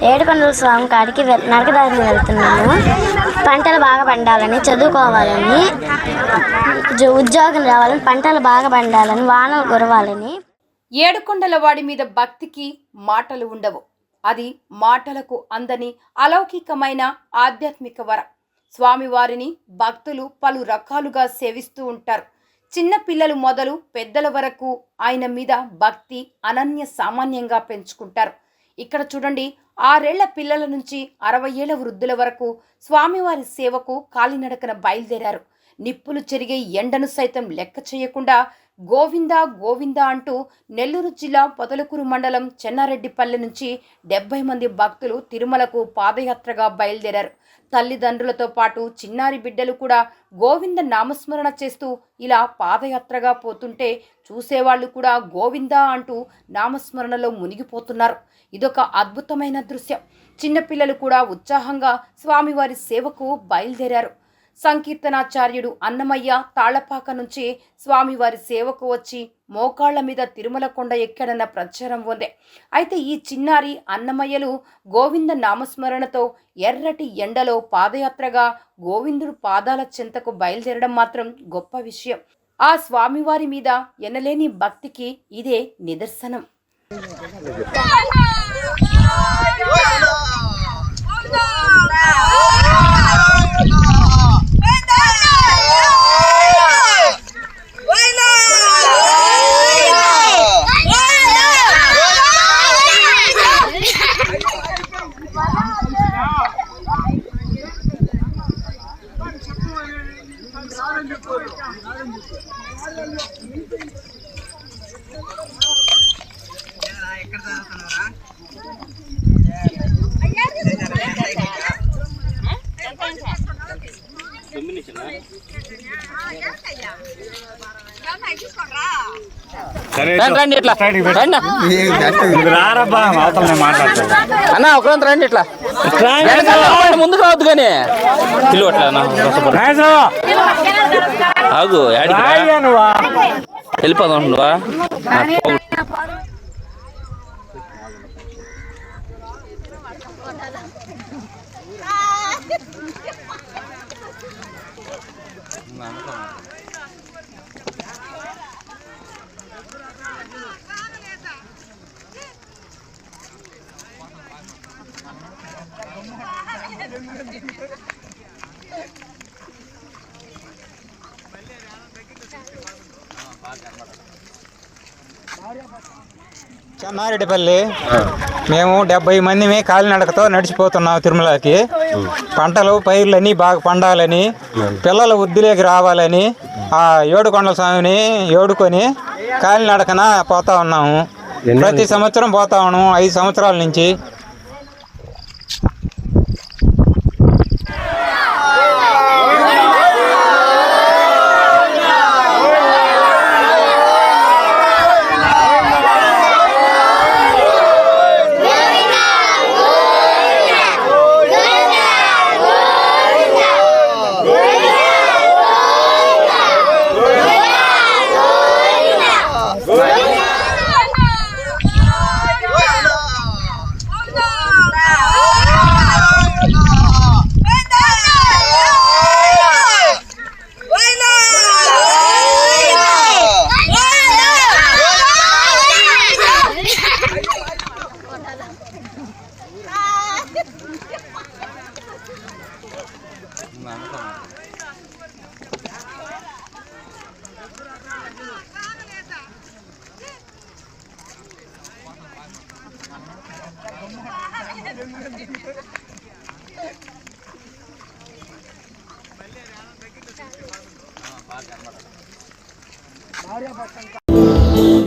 ఏడుకొండల స్వామి కాడికి నరకదారిని వెళ్తున్నాము. పంటలు బాగా పండాలని, చదువుకోవాలని, ఉద్యోగం రావాలని, పంటలు బాగా పండాలని, వానలు కురవాలని. ఏడుకొండల వాడి మీద భక్తికి మాటలు ఉండవు. అది మాటలకు అందని అలౌకికమైన ఆధ్యాత్మిక వరం. స్వామివారిని భక్తులు పలు రకాలుగా సేవిస్తూ ఉంటారు. చిన్న పిల్లలు మొదలు పెద్దల వరకు ఆయన మీద భక్తి అనన్య సామాన్యంగా పెంచుకుంటారు. ఇక్కడ చూడండి, 6 ఏళ్ల పిల్లల నుంచి 60 ఏళ్ల వృద్ధుల వరకు స్వామివారి సేవకు కాలినడకన బయలుదేరారు. నిప్పులు చెరిగే ఎండను సైతం లెక్క చేయకుండా గోవిందా గోవిందా అంటూ నెల్లూరు జిల్లా పొదలకూరు మండలం చెన్నారెడ్డిపల్లె నుంచి 70 మంది భక్తులు తిరుమలకు పాదయాత్రగా బయలుదేరారు. తల్లిదండ్రులతో పాటు చిన్నారి బిడ్డలు కూడా గోవింద నామస్మరణ చేస్తూ ఇలా పాదయాత్రగా పోతుంటే చూసేవాళ్లు కూడా గోవిందా అంటూ నామస్మరణలో మునిగిపోతున్నారు. ఇదొక అద్భుతమైన దృశ్యం. చిన్నపిల్లలు కూడా ఉత్సాహంగా స్వామివారి సేవకు బయలుదేరారు. సంకీర్తనాచార్యుడు అన్నమయ్య తాళ్లపాక నుంచి స్వామివారి సేవకు వచ్చి మోకాళ్ల మీద తిరుమల కొండ ఎక్కాడన్న ప్రచారం ఉంది. అయితే ఈ చిన్నారి అన్నమయ్యలు గోవింద నామస్మరణతో ఎర్రటి ఎండలో పాదయాత్రగా గోవిందుడు పాదాల చెంతకు బయలుదేరడం మాత్రం గొప్ప విషయం. ఆ స్వామివారి మీద ఎనలేని భక్తికి ఇదే నిదర్శనం. అన్న ఒకరంత రండి, ఇట్లా ముందుకు రావద్దు కానీ పిల్లు అట్లా ఆగు వెళ్ళిపోదాం నువ్వా. చెన్నారెడ్డిపల్లి మేము 70 మంది కాలినడకతో నడిచిపోతున్నాం తిరుమలకి. పంటలు పైర్లన్నీ బాగా పండాలని, పిల్లల వృద్ధిలోకి రావాలని ఆ ఏడుకొండల స్వామిని ఏడుకొని కాలినడకన పోతా ఉన్నాము. ప్రతి సంవత్సరం పోతా ఉన్నాము 5 సంవత్సరాల నుంచి.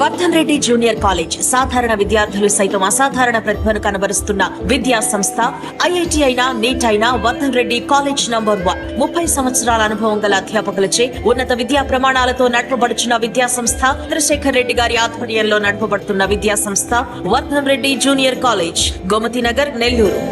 వర్ధన్ రెడ్డి జూనియర్ కాలేజ్ సాధారణ విద్యార్థులు సైతం అసాధారణ ప్రతిభను కనబరుస్తున్న విద్యా సంస్థ. ఐఐటి అయినా, నీట్ అయినా వర్ధన్ రెడ్డి కాలేజ్ నంబర్ 1. 30 సంవత్సరాల అనుభవం గల అధ్యాపకులచే ఉన్నత విద్యా ప్రమాణాలతో నడపబడుచున్న విద్యా సంస్థ. చంద్రశేఖర్ రెడ్డి గారి ఆధ్వర్యంలో నడపబడుతున్న విద్యా సంస్థ వర్ధన్ రెడ్డి జూనియర్ కాలేజ్, గోమతి నగర్, నెల్లూరు.